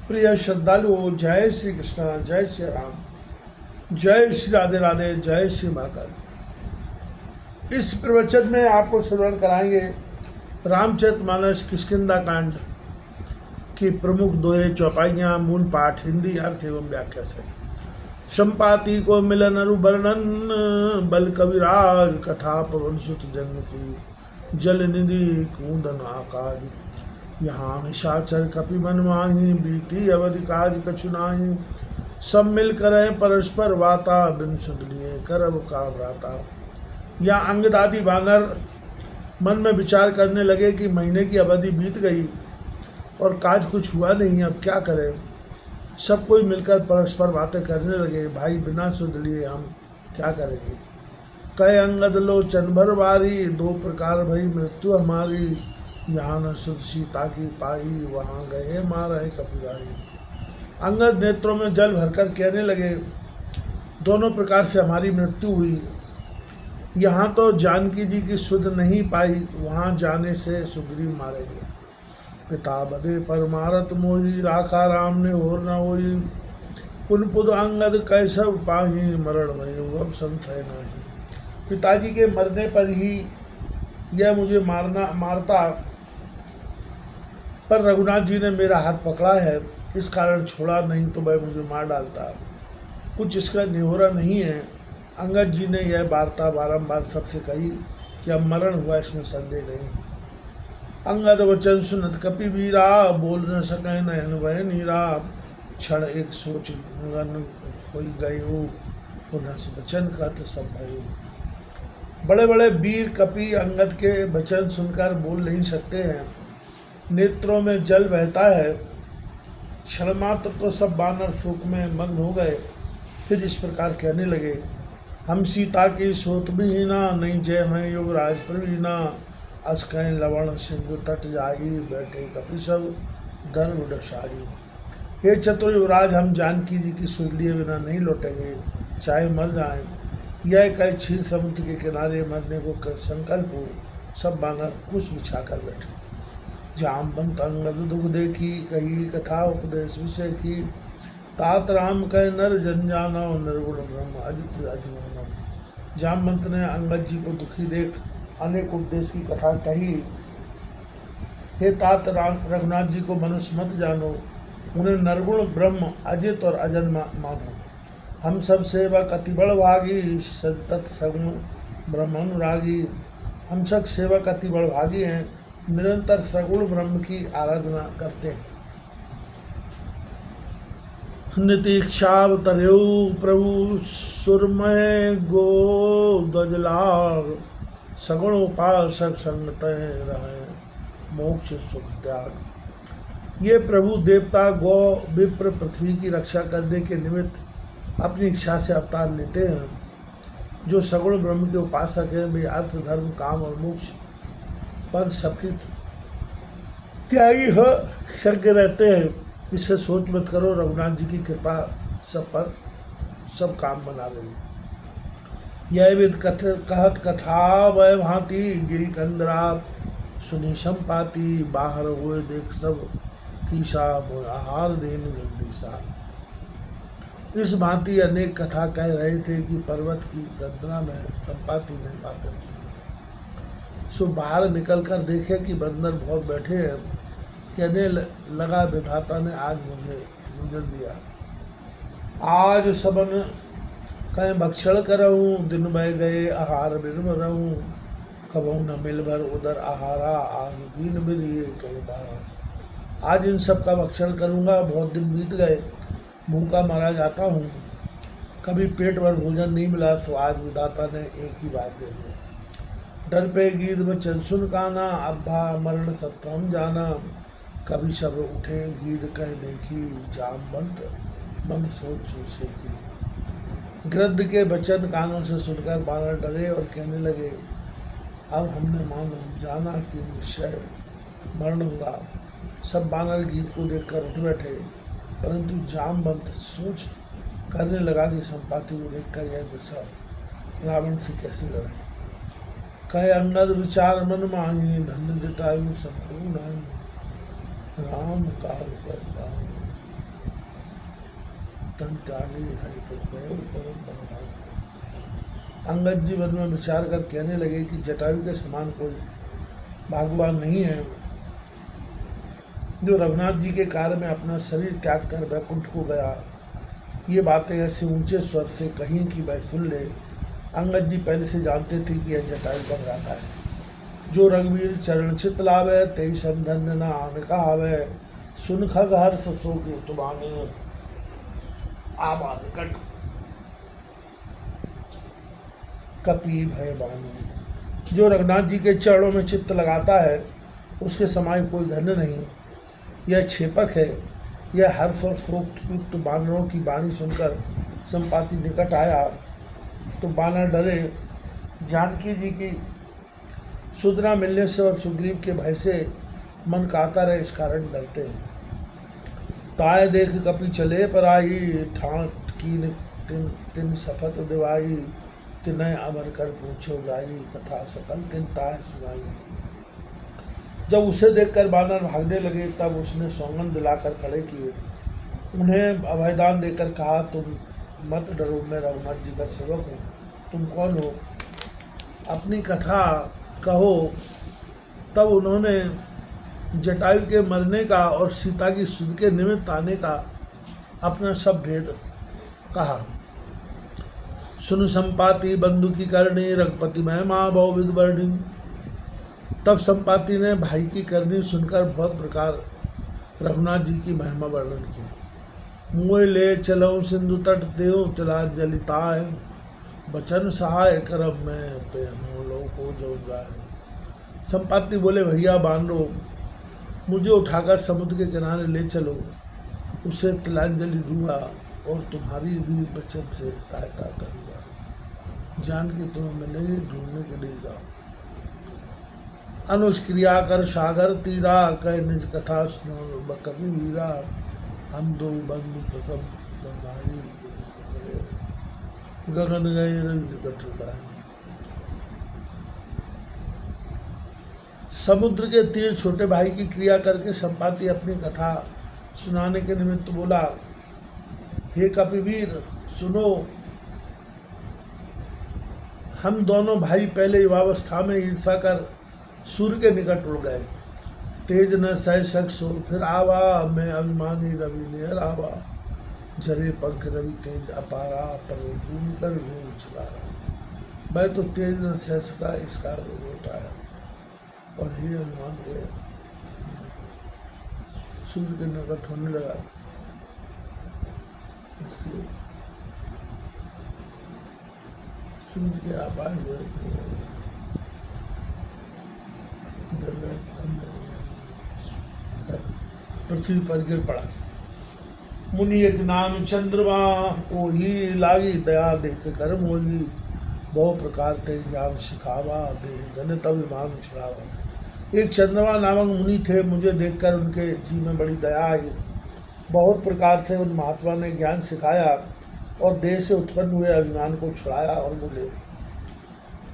प्रिय श्रद्धालुओं, जय श्री कृष्ण, जय श्री राम, जय श्री राधे राधे, जय श्री महाकाल। इस प्रवचन में आपको श्रवण कराएंगे रामचरितमानस किष्किंधा कांड की प्रमुख दोहे चौपाइयाँ, मूल पाठ, हिंदी अर्थ एवं व्याख्या सहित। संपाति को मिलन अरु वर्णन, बल कविराज कथा पवन सुत जन्म की, जल निधि कूंदन आकाश। यहाँ निशाचर कपि मन माही, बीती अवधि काज कछु नाही। सब मिल करे परस्पर वाता, बिन सुध लिए करब का व्राता। या अंगदादी वानर मन में विचार करने लगे कि महीने की अवधि बीत गई और काज कुछ हुआ नहीं, अब क्या करें। सब कोई मिलकर परस्पर बातें करने लगे, भाई बिना सुध लिए हम क्या करेंगे। कहे अंगद लोचन भर बारी, दो प्रकार भई मृत्यु हमारी। यहाँ न सुध सीता की पाई, वहाँ गए मारे कपिराई। अंगद नेत्रों में जल भरकर कहने लगे, दोनों प्रकार से हमारी मृत्यु हुई। यहाँ तो जानकी जी की सुध नहीं पाई, वहाँ जाने से सुग्रीव मारे गए। पिता बदे पर मारत मोही, राखा राम ने और न होई। पुन पुद अंगद कैसव पाही, मरण भयो अब संशय नहीं। पिताजी के मरने पर ही यह मुझे मारता, पर रघुनाथ जी ने मेरा हाथ पकड़ा है, इस कारण छोड़ा, नहीं तो वह मुझे मार डालता। कुछ इसका निहोरा नहीं है। अंगद जी ने यह वार्ता बारंबार सबसे कही कि अब मरण हुआ, इसमें संदेह नहीं। अंगद वचन सुनत कपि वीरा, बोल न सके नयन वह नीरा। क्षण एक सोच गगन कोई गयो, पुनः वचन कहत सब भयो। बड़े बड़े वीर कपि अंगद के वचन सुनकर बोल नहीं सकते हैं, नेत्रों में जल बहता है। क्षण मात्र तो सब बानर शोक में मग्न हो गए, फिर इस प्रकार कहने लगे, हम सीता की सोत बिहीना, नहीं जय मैं युवराज प्रवीणा। अस कहें लवण सिंधु तट जाई, बैठे कपि सब धर्मशाली। हे चतुर युवराज, हम जानकी जी की सुध लिए बिना नहीं लौटेंगे, चाहे मर जाएं। यह कहे क्षीर समुद्र के किनारे मरने को कर संकल्प हो। सब बानर कुछ बिछा कर बैठे। जामवंत अंगद दुख देखी, कही कथा उपदेश विषय की। तात राम कह नर जन जानो, निर्गुण ब्रह्म अजित अजमानो। जामवंत ने अंगद जी को दुखी देख अनेक उपदेश की कथा कही। हे तात राम, रघुनाथ जी को मनुष्य मत जानो, उन्हें निर्गुण ब्रह्म अजित और अजन्मा मानो। हम सब सेवक अति बड़भागी, सतत सगुण ब्रह्मानुरागी। हम सब सेवक अति बड़भागी हैं, निरंतर सगुण ब्रह्म की आराधना करते हैं। नितीक्षावतर्यो प्रभु सुरमय गो ध्वजलाग। सगुण उपासक संगत रहे, मोक्ष सुख त्याग। ये प्रभु देवता गौ विप्र पृथ्वी की रक्षा करने के निमित्त अपनी इच्छा से अवतार लेते हैं। जो सगुण ब्रह्म के उपासक हैं, वे अर्थ धर्म काम और मोक्ष पर सबकी त्यागी हो शक्य रहते हैं। इसे सोच मत करो, रघुनाथ जी की कृपा सब पर सब काम बना रही। यह विद कहत कथा वह भांति, गिरी कंदरा सुनी संपाति। बाहर हुए देख सब कीसा, आहार देन जगदीशा। इस भांति अनेक कथा कह रहे थे कि पर्वत की कंदरा में संपाति ने बातें की। सो बाहर निकल कर देखे कि बंदर बहुत बैठे हैं। कहने लगा, विधाता ने आज मुझे भोजन दिया, आज सबन कहीं भक्षण करऊँ। दिन बह गए आहार बिन रहूँ, कबहू न मिल भर उदर आहारा। आज दीन मिलिए कई बार। आज इन सब का भक्षण करूँगा, बहुत दिन बीत गए, भूखा मारा जाता हूँ, कभी पेट भर भोजन नहीं मिला। तो आज विधाता ने एक ही बात दे दिया। डर पे गीत वचन सुन काना, अब्बा मरण सत्यम जाना। कभी सब उठे गीत कह देखी, जामवंत मन सोच विषय की। गृद्ध के वचन कानों से सुनकर बानर डरे और कहने लगे, अब हमने जाना कि निश्चय मरण होगा। सब बानर गीत को देखकर उठ बैठे, परंतु जामवंत सोच करने लगा कि संपाति को देखकर यह दशा रावण से कैसे लड़े। कहे अंगद विचार मन माही, धन्य जटायु संपूर्ण आई। राम काल कर पाई। तन त्यागी हरिपुर गए परम बलवान। अंगद जी मन में विचार कर कहने लगे कि जटायु के समान कोई भगवान नहीं है जो रघुनाथ जी के कार्य में अपना शरीर त्याग कर वैकुंठ को गया। ये बातें ऐसे ऊंचे स्वर से कहीं कि वह सुन ले। अंगद जी पहले से जानते थे कि यह जटायु बन रहा है। जो रघुवीर चरण चित लावे तेई संधन्य न आन कहावे। सुन खग हर्ष शोक तुमानी आबा निकट कपी भय बानी। जो रघुनाथ जी के चरणों में चित्त लगाता है उसके समय कोई धन्य नहीं। यह क्षेपक है। यह हर्ष और शोक युक्त बानरों की वाणी सुनकर संपाति निकट आया तो बानर डरे। जानकी जी की सुधना मिलने से और सुग्रीव के भय से मन काता रहे, इस कारण डरते। ताय देख कपि चले पर आई ठाट की तिन तिन शपथ दिवाई। तिनय अमर कर पूछो जाई कथा सकल तिन ताय सुनाई। जब उसे देखकर बानर भागने लगे तब उसने सौगंध दिलाकर खड़े किए। उन्हें अभयदान देकर कहा, तुम मत डरो, मैं रघुनाथ जी का सेवक हूँ। तुम कौन हो? अपनी कथा कहो। तब उन्होंने जटायु के मरने का और सीता की सुध के निमित्त आने का अपना सब भेद कहा। सुन संपाति बंधु की करणी रघुपति महिमा बहु विध वर्णी। तब संपाति ने भाई की करनी सुनकर बहुत प्रकार रघुनाथ जी की महिमा वर्णन की। मोय ले चलो सिंधु तट देव तिला जलिताय। बचन सहाय करम में पे को जो जाए। संपाति बोले, भैया बानरो, मुझे उठाकर समुद्र के किनारे ले चलो, उसे तिलांजलि दूंगा और तुम्हारी भी बचन से सहायता करूंगा। जान के तुम्हें मिलेगी, ढूंढने के लिए जाओ। अनुष्क्रिया कर सागर तीरा कह निज कथा सुनो कवि वीरा। हम दो बंधु प्रथम गगन गए रवि। समुद्र के तीर छोटे भाई की क्रिया करके संपाति अपनी कथा सुनाने के निमित्त बोला, हे कपिवीर सुनो, हम दोनों भाई पहले युवावस्था में ईर्षा कर सूर्य के निकट उड़ गए। तेज न सह सो फिर आवा, मैं अभिमानी रवि नियर आवा। झरे पंख रवि तेज अपारा, पर भूमि कर घोर चुकारा। मैं तो तेज न सह सका, इसका उठाया और हे अभिमान गया। सूर्य के निकट होने लगा, इससे सूर्य के आवाज पृथ्वी पर गिर पड़ा। मुनि एक नाम चंद्रमा को ही लागी, दया देख कर मोही। बहु प्रकार ते ज्ञान सिखावा, दे जनित अभिमान छुड़ावा। एक चंद्रमा नामक मुनि थे, मुझे देखकर उनके जी में बड़ी दया आई। बहुत प्रकार से उन महात्मा ने ज्ञान सिखाया और देह से उत्पन्न हुए अभिमान को छुड़ाया और बोले,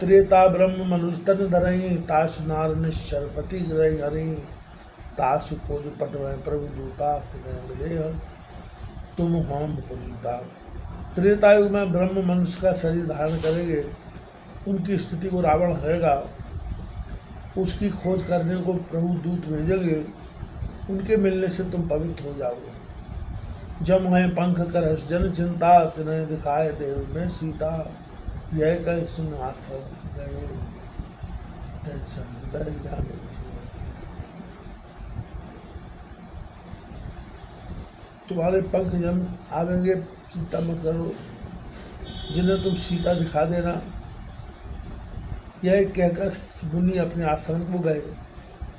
त्रेता ब्रह्म मनुस्तन धरई, तासु नार निश्चरपति ग्रही हरि। तासु खोज पटवै प्रभु दूता, तिन्हें मिले तुम होम पुनीता। त्रेतायुग में ब्रह्म मनुष्य का शरीर धारण करेंगे, उनकी स्थिति को रावण हरेगा। उसकी खोज करने को प्रभु दूत भेजेंगे, उनके मिलने से तुम पवित्र हो जाओगे। जब मैं पंख कर हस जन चिंता, तिन्हें दिखाए देव में सीता। यह कह सुन आश्रम गयो, ज्ञान। तुम्हारे पंख जब आवेंगे, चिंता मत करो, जिन्हें तुम सीता दिखा देना। यह कहकर मुनि अपने आश्रम को गए।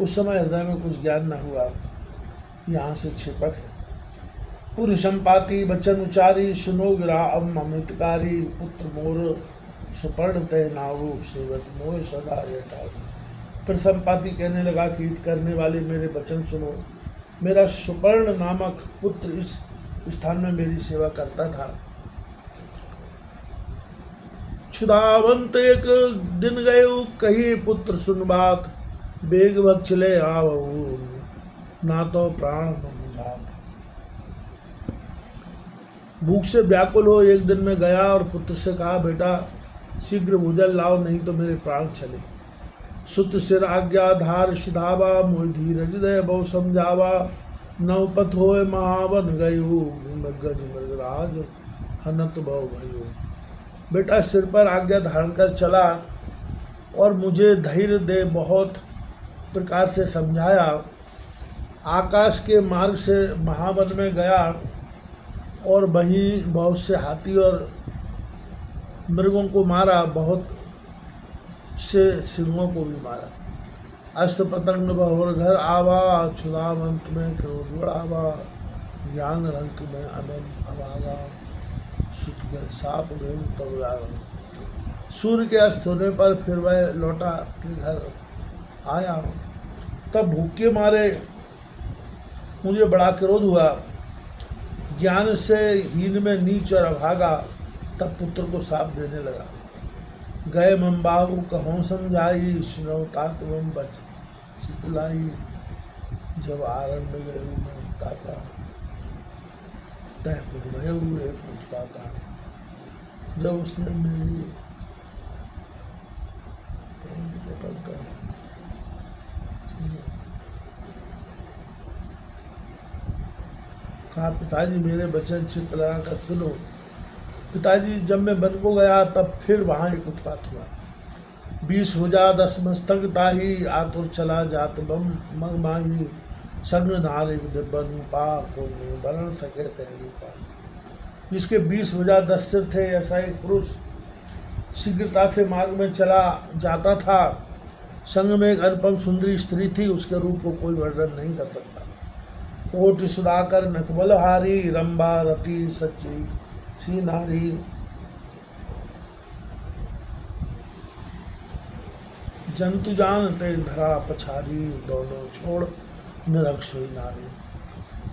उस समय हृदय में कुछ ज्ञान न हुआ। यहाँ से क्षेपक है। पुर संपाति वचन उचारी, सुनो गिरा अब अमृतकारी। पुत्र मोर सुपर्ण तय नाऊ, सेवक मोह सदा यटाऊ। फिर संपाति कहने लगा कि हित करने वाले मेरे वचन सुनो। मेरा सुपर्ण नामक पुत्र इस स्थान में मेरी सेवा करता था। क्षुधावंत एक दिन गए, कही पुत्र सुन बात। बेग भग चले आवहु, ना तो प्राण जात। भूख से व्याकुल हो एक दिन में गया और पुत्र से कहा, बेटा शीघ्र भोजन लाओ, नहीं तो मेरे प्राण चले। सुत सिर आज्ञा धार सिधावा, मोहि धीरज दय बहु समझावा। नवपथ होए महावन गयो, गज मृगराज हनत बहु भयो। बेटा सिर पर आज्ञा धारण कर चला और मुझे धैर्य दे बहुत प्रकार से समझाया। आकाश के मार्ग से महावन में गया और वहीं बहुत से हाथी और मृगों को मारा, बहुत से सिंहों को भी मारा। अस्त पतंग बहुर घर आवा, क्षुधावंत में क्रोध बढ़ावा। ज्ञान रंक में अनम अभागा, सुत गए साप में तब लागा। सूर्य के अस्त होने पर फिर वह लौटा अपने घर आया। तब भूख के मारे मुझे बड़ा क्रोध हुआ। ज्ञान से हीन में नीच और अभागा, तब पुत्र को शाप देने लगा। गए मम बाहु कहों समझाई, सुनौ तात मम बच चितलाई। जब आरण्य गए मैं ताता, तह पुर भय हुए कुछ पाता। जब उसने मेरी कहा, पिताजी मेरे वचन चित्त लगा कर सुनो। पिताजी जब मैं वन को गया तब फिर वहाँ एक उत्पात हुआ। 20 भुजा 10 मस्तक ताही, आतुर चला जात बम मग माही। संग नारिक दिव्यनुपा, को वर्ण सके तहरूपा। जिसके 20 भुजा 10 सिर थे, ऐसा एक पुरुष शीघ्रता से मार्ग में चला जाता था। संग में एक अनुपम सुंदरी स्त्री थी, उसके रूप को कोई वर्णन नहीं कर सकता। कोटि सुधाकर नखबलहारी, रंभा रति सच्ची सी नारी। जंतु जानते धरा पछारी, दोनों छोड़ निरख सोई नारी।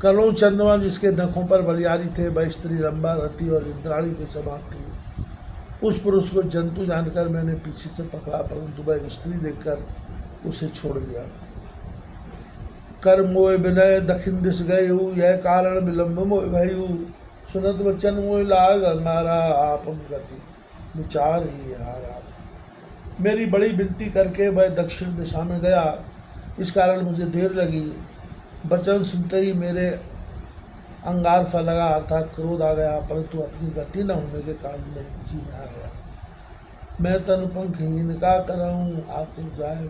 करों चंद्रमा जिसके नखों पर बलियारी थे, वह स्त्री रंभा रति और इंद्राणी के समान थी। उस पुरुष को जंतु जानकर मैंने पीछे से पकड़ा, परंतु वह स्त्री देखकर उसे छोड़ दिया। कर मोय विनय दक्षिण दिश गयु, यह कारण विलम्ब मोय भयु। सुनत वचन मोय लाग अंगारा, आपन गति विचार ही हारा। मेरी बड़ी विनती करके वह दक्षिण दिशा में गया, इस कारण मुझे देर लगी। वचन सुनते ही मेरे अंगार सा लगा, अर्थात क्रोध आ गया, परंतु अपनी गति न होने के कारण मैं जी में आ गया। मैं तन पंखहीन का करऊँ, आतुर जाए।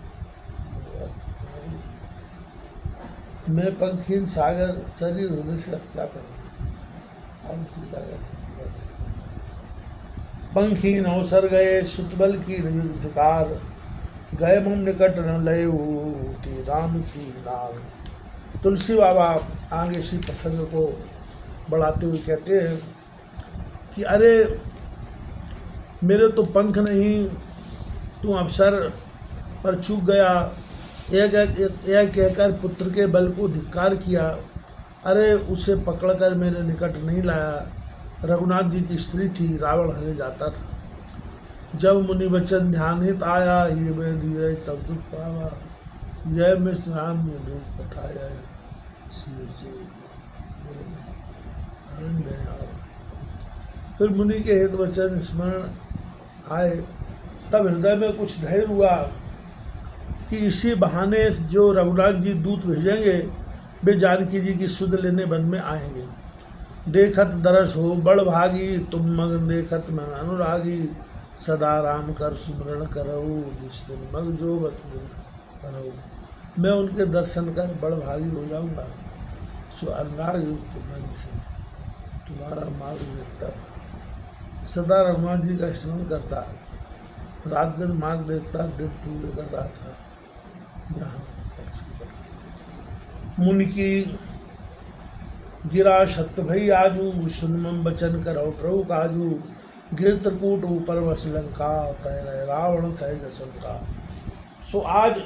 मैं पंखहीन सागर शरीर होने से अब क्या करूँ? अब उसी सागर से पंखहीन अवसर गए, सुतबल की निर्विकार। गए मम निकट न लय राम की नाम। तुलसी बाबा आगे इसी प्रसंग को बढ़ाते हुए कहते हैं कि अरे मेरे तो पंख नहीं, तू अवसर पर चूक गया। यह कहकर पुत्र के बल को धिक्कार किया। अरे उसे पकड़कर मेरे निकट नहीं लाया। रघुनाथ जी की स्त्री थी, रावण हरे जाता था। जब मुनि वचन ध्यान हित आया, ये मैं धीरज तब दुख पावा। यह मिश्र राम ने दूध पठाया, फिर मुनि के हित वचन स्मरण आए। तब हृदय में कुछ धैर्य हुआ कि इसी बहाने जो रघुनाथ जी दूत भेजेंगे, वे जानकी जी की सुध लेने वन में आएंगे। देखत दरस हो बड़ भागी, तुम मगन देखत मन अनुरागी। सदा राम कर सुमरण करऊ, जिस दिन मग जो बत दिन बनऊ। मैं उनके दर्शन कर बड़ भागी हो जाऊंगा। सो अनुराग युक्त मन से तुम्हारा मार्ग देखता था। सदा रघुनाथ जी का स्मरण करता, रात दिन मार्ग देखता, दिन पूरे कर रहा था। यहाँ मुनि की गिरा सत्य भई आजू, सुनमम बचन करो प्रभु काजू। गिर त्रिकूट ऊपर वस लंका, तैर रावण सहज शंका। सो आज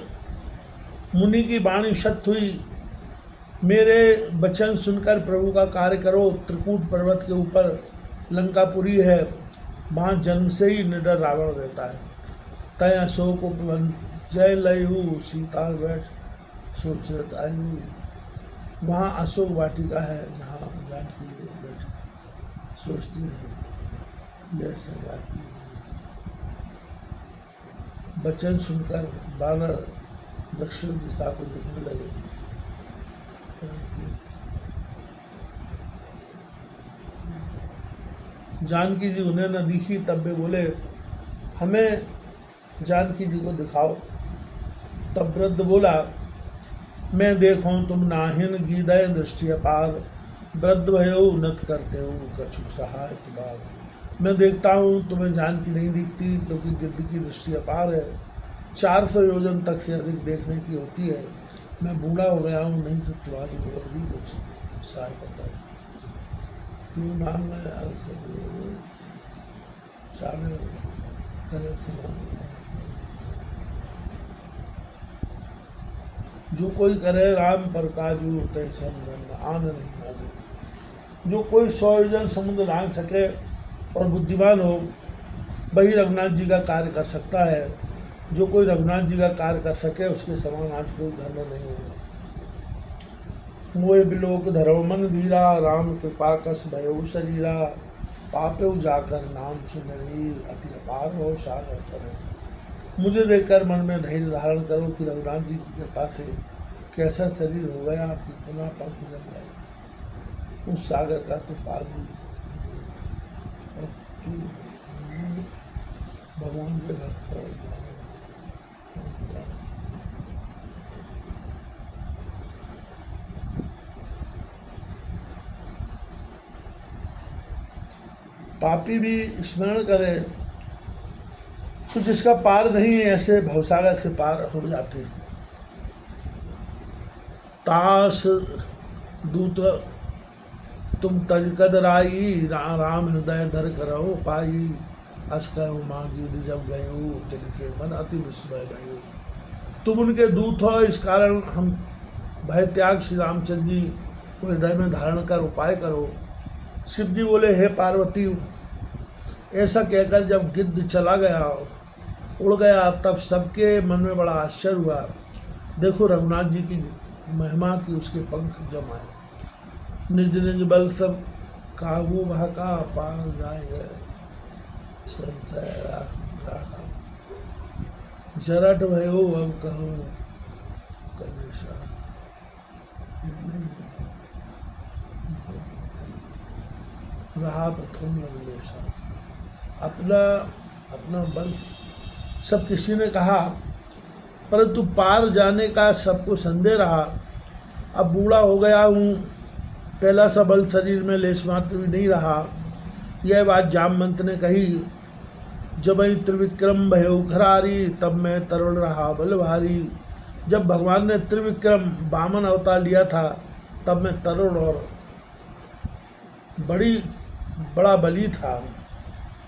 मुनि की वाणी सत्य हुई। मेरे वचन सुनकर प्रभु का कार्य करो। त्रिकूट पर्वत के ऊपर लंकापुरी है, वहाँ जन्म से ही निडर रावण रहता है। तय अशोक उपवन जय लयु, सीता बैठ सोचत आयु। वहाँ अशोक वाटिका है, जहाँ जानकी बैठी। सोचती हैं यह संगाती। वचन सुनकर बानर दक्षिण दिशा को देखने लगे। जानकी जी उन्हें न दिखी, तब वे बोले हमें जानकी जी को दिखाओ। तब वृद्ध बोला मैं देखूं तुम नाहिन गीदय दृष्टि अपार, वृद्ध भयो उन्नत करते हो कछु सहाय तुम्हार। मैं देखता हूँ तुम्हें जानकी नहीं दिखती क्योंकि गिद्ध की दृष्टि अपार है, 400 योजन तक से अधिक देखने की होती है। मैं बूढ़ा हो गया हूँ, नहीं तो तुम्हारी और भी कुछ सहायता कर। क्यों नाम में सागर करे जो कोई करे राम पर काजू तय संबंध आन नहीं आजू। जो कोई 100 योजन समुद्र लांघ सके और बुद्धिमान हो वही रघुनाथ जी का कार्य कर सकता है। जो कोई रघुनाथ जी का कार्य कर सके उसके समान आज कोई धर्म नहीं होगा। मोह बिलोक धरो मन धीरा, राम कृपा कस भयो शरीरा। पापे जाकर नाम सुनरी, अति अपार हो सागर करे। मुझे देखकर मन में धैर्य धारण करो कि रघुनाथ जी की कृपा से कैसा शरीर हो गया, आपकी पुनः पंख जम गए। उस सागर का तो पार ही भगवान के भक्त हो। पापी भी स्मरण करे तो जिसका पार नहीं है ऐसे भवसागर से पार हो जाते हैं। तास दूत तुम तज कद राई, राम हृदय धर करो पाई। अस कहो मांगी जब गए हो तिनके मन अति विस्मय भयो। तुम उनके दूत हो, इस कारण हम भय त्याग श्री रामचंद्र जी को हृदय में धारण कर उपाय करो। शिव जी बोले हे पार्वती, ऐसा कहकर जब गिद्ध चला गया उड़ गया तब सबके मन में बड़ा आश्चर्य हुआ। देखो रघुनाथ जी की महिमा की उसके पंख जमाए। निज निज बल सब काबू बहका, पार जाएगा जरट भयो अब कहूँ कलेशा। रहा प्रथम अभिलेषा। अपना बल सब किसी ने कहा, परंतु पार जाने का सबको संदेह रहा। अब बूढ़ा हो गया हूँ, पहला सा बल शरीर में लेश मात्र भी नहीं रहा। यह बात जामवंत ने कही। जब त्रिविक्रम भयो घरारी, तब मैं तरुण रहा बल भारी। जब भगवान ने त्रिविक्रम वामन अवतार लिया था तब मैं तरुण और बड़ा बली था।